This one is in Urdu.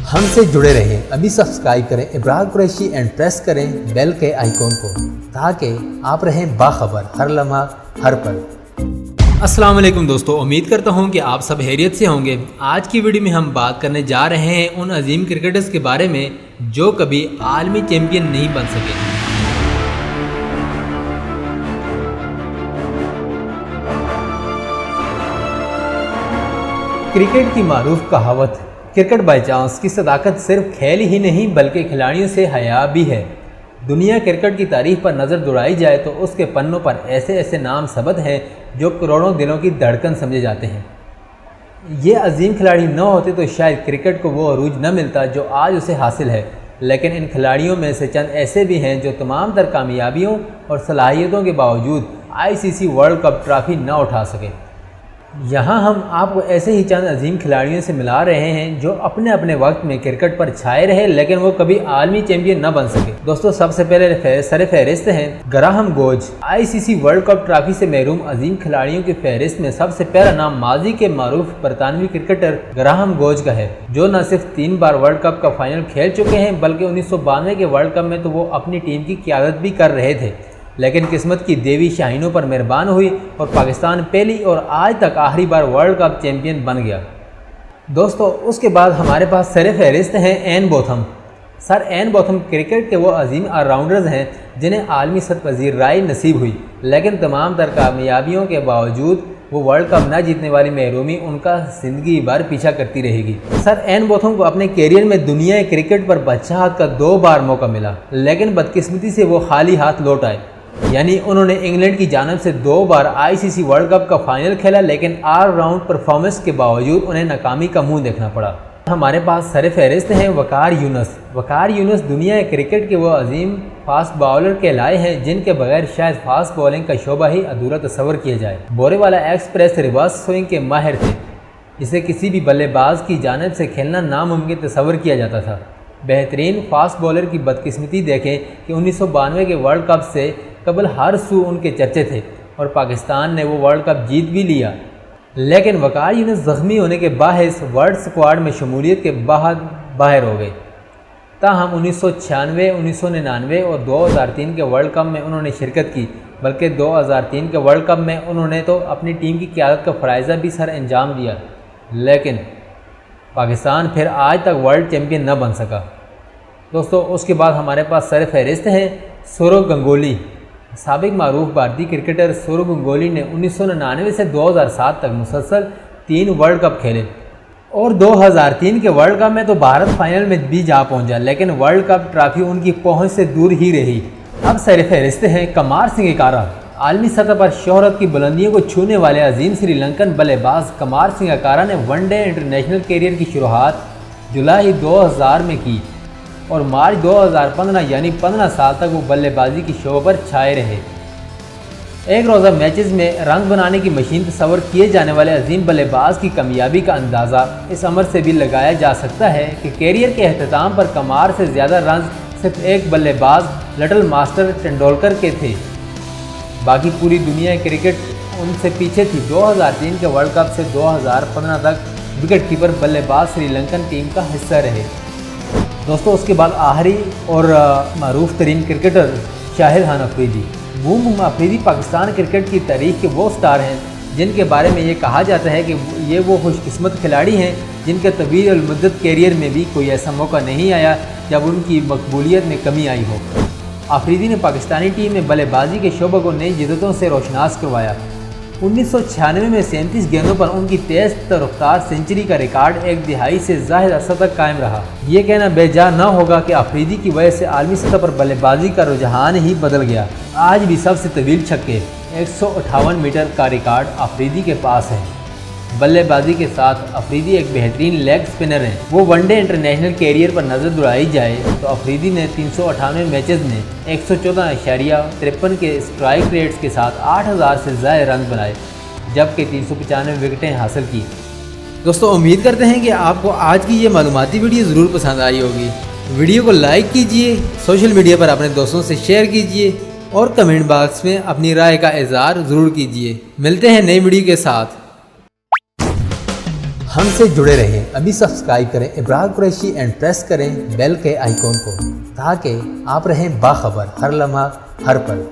ہم سے جڑے رہیں، ابھی سبسکرائب کریں ابراج قریشی اینڈ پریس کریں بیل کے آئیکن کو تاکہ آپ رہیں باخبر ہر لمحہ ہر پل۔ السلام علیکم دوستو، امید کرتا ہوں کہ آپ سب خیریت سے ہوں گے۔ آج کی ویڈیو میں ہم بات کرنے جا رہے ہیں ان عظیم کرکٹرز کے بارے میں جو کبھی عالمی چیمپئن نہیں بن سکے۔ کرکٹ کی معروف کہاوت کرکٹ بائی چانس کی صداقت صرف کھیل ہی نہیں بلکہ کھلاڑیوں سے حیا بھی ہے۔ دنیا کرکٹ کی تاریخ پر نظر دوڑائی جائے تو اس کے پنوں پر ایسے ایسے نام ثبت ہیں جو کروڑوں دلوں کی دھڑکن سمجھے جاتے ہیں۔ یہ عظیم کھلاڑی نہ ہوتے تو شاید کرکٹ کو وہ عروج نہ ملتا جو آج اسے حاصل ہے، لیکن ان کھلاڑیوں میں سے چند ایسے بھی ہیں جو تمام تر کامیابیوں اور صلاحیتوں کے باوجود ICC ورلڈ کپ ٹرافی نہ اٹھا سکے۔ یہاں ہم آپ کو ایسے ہی چند عظیم کھلاڑیوں سے ملا رہے ہیں جو اپنے اپنے وقت میں کرکٹ پر چھائے رہے لیکن وہ کبھی عالمی چیمپئن نہ بن سکے۔ دوستو، سب سے پہلے سر فہرست ہیں Graham Gooch. ICC world cup trophy سے محروم عظیم کھلاڑیوں کی فہرست میں سب سے پہلا نام ماضی کے معروف برطانوی کرکٹر گراہم گوج کا ہے، جو نہ صرف 3 بار ورلڈ کپ کا فائنل کھیل چکے ہیں بلکہ 1992 کے ورلڈ کپ میں تو وہ اپنی ٹیم کی قیادت بھی کر رہے تھے، لیکن قسمت کی دیوی شاہینوں پر مہربان ہوئی اور پاکستان پہلی اور آج تک آخری بار ورلڈ کپ چیمپئن بن گیا۔ دوستو، اس کے بعد ہمارے پاس سر فہرست ہیں این بوتھم۔ سر این بوتھم کرکٹ کے وہ عظیم آل راؤنڈرز ہیں جنہیں عالمی سطح پذیرائی نصیب ہوئی، لیکن تمام تر کامیابیوں کے باوجود وہ ورلڈ کپ نہ جیتنے والی محرومی ان کا زندگی بھر پیچھا کرتی رہے گی۔ سر این بوتھم کو اپنے کیریئر میں دنیا کرکٹ پر بادشاہت کا 2 بار موقع ملا، لیکن بدقسمتی سے وہ خالی ہاتھ لوٹ آئے۔ یعنی انہوں نے انگلینڈ کی جانب سے 2 بار ICC ورلڈ کپ کا فائنل کھیلا، لیکن آل راؤنڈ پرفارمنس کے باوجود انہیں ناکامی کا منہ دیکھنا پڑا۔ ہمارے پاس سر فہرست ہیں وقار یونس۔ وقار یونس دنیا کرکٹ کے وہ عظیم فاسٹ باؤلر کہلائے ہیں جن کے بغیر شاید فاسٹ بولنگ کا شعبہ ہی ادھورا تصور کیا جائے۔ بورے والا ایکسپریس ریورس سوئنگ کے ماہر تھے، جسے کسی بھی بلے باز کی جانب سے کھیلنا ناممکن تصور کیا جاتا تھا۔ بہترین فاسٹ بولر کی بدقسمتی دیکھیں کہ 1992 کے ورلڈ کپ سے قبل ہر سو ان کے چرچے تھے اور پاکستان نے وہ ورلڈ کپ جیت بھی لیا، لیکن وقار یونس زخمی ہونے کے باعث ورلڈ اسکواڈ میں شمولیت کے بعد باہر ہو گئے۔ تاہم 1996، 1999 اور 2003 کے ورلڈ کپ میں انہوں نے شرکت کی، بلکہ 2003 کے ورلڈ کپ میں انہوں نے تو اپنی ٹیم کی قیادت کا فرائضہ بھی سر انجام دیا، لیکن پاکستان پھر آج تک ورلڈ چیمپئن نہ بن سکا۔ دوستو، اس کے بعد ہمارے پاس سر فہرست ہیں سورو گنگولی۔ سابق معروف بھارتی کرکٹر سورو گنگولی نے 1999 سے 2007 تک مسلسل 3 ورلڈ کپ کھیلے اور 2003 کے ورلڈ کپ میں تو بھارت فائنل میں بھی جا پہنچا، لیکن ورلڈ کپ ٹرافی ان کی پہنچ سے دور ہی رہی۔ اب سر فہرست ہیں کمار سنگاکارا۔ عالمی سطح پر شہرت کی بلندیوں کو چھونے والے عظیم سری لنکن بلے باز کمار سنگاکارا نے ون ڈے انٹرنیشنل کیریئر کی شروعات جولائی 2000 میں کی اور مارچ 2015 یعنی 15 سال تک وہ بلے بازی کی شعبہ پر چھائے رہے۔ ایک روزہ میچز میں رنز بنانے کی مشین تصور کیے جانے والے عظیم بلے باز کی کامیابی کا اندازہ اس امر سے بھی لگایا جا سکتا ہے کہ کیریئر کے اختتام پر کمار سے زیادہ رنز صرف ایک بلے باز لٹل ماسٹر ٹنڈولکر کے تھے، باقی پوری دنیا کرکٹ ان سے پیچھے تھی۔ 2003 کے ورلڈ کپ سے 2015 تک وکٹ کیپر بلے باز سری لنکن ٹیم کا حصہ رہے۔ دوستو، اس کے بعد آخری اور معروف ترین کرکٹر شاہد خان افریدی۔ بوم افریدی پاکستان کرکٹ کی تاریخ کے وہ سٹار ہیں جن کے بارے میں یہ کہا جاتا ہے کہ یہ وہ خوش قسمت کھلاڑی ہیں جن کے طویل المدت کیریئر میں بھی کوئی ایسا موقع نہیں آیا جب ان کی مقبولیت میں کمی آئی ہو۔ افریدی نے پاکستانی ٹیم میں بلے بازی کے شعبہ کو نئی جدتوں سے روشناس کروایا۔ 1996 میں 37 گیندوں پر ان کی تیز رفتار سنچری کا ریکارڈ ایک دہائی سے زائد عرصہ تک قائم رہا۔ یہ کہنا بے جا نہ ہوگا کہ افریدی کی وجہ سے عالمی سطح پر بلے بازی کا رجحان ہی بدل گیا۔ آج بھی سب سے طویل چھکے 158 میٹر کا ریکارڈ افریدی کے پاس ہے۔ بلے بازی کے ساتھ افریدی ایک بہترین لیگ سپنر ہیں۔ وہ ون ڈے انٹرنیشنل کیریئر پر نظر دوڑائی جائے تو افریدی نے 398 میچز میں 114.53 کے اسٹرائک ریٹس کے ساتھ 8000 سے زائد رنز بنائے، جبکہ 395 وکٹیں حاصل کی۔ دوستو، امید کرتے ہیں کہ آپ کو آج کی یہ معلوماتی ویڈیو ضرور پسند آئی ہوگی۔ ویڈیو کو لائک کیجئے، سوشل میڈیا پر اپنے دوستوں سے شیئر کیجئے اور کمنٹ باکس میں اپنی رائے کا اظہار ضرور کیجئے۔ ملتے ہیں نئی ویڈیو کے ساتھ۔ ہم سے جڑے رہیں۔ ابھی سبسکرائب کریں ابراج قریشی اینڈ پریس کریں بیل کے آئیکن کو تاکہ آپ رہیں باخبر ہر لمحہ ہر پل۔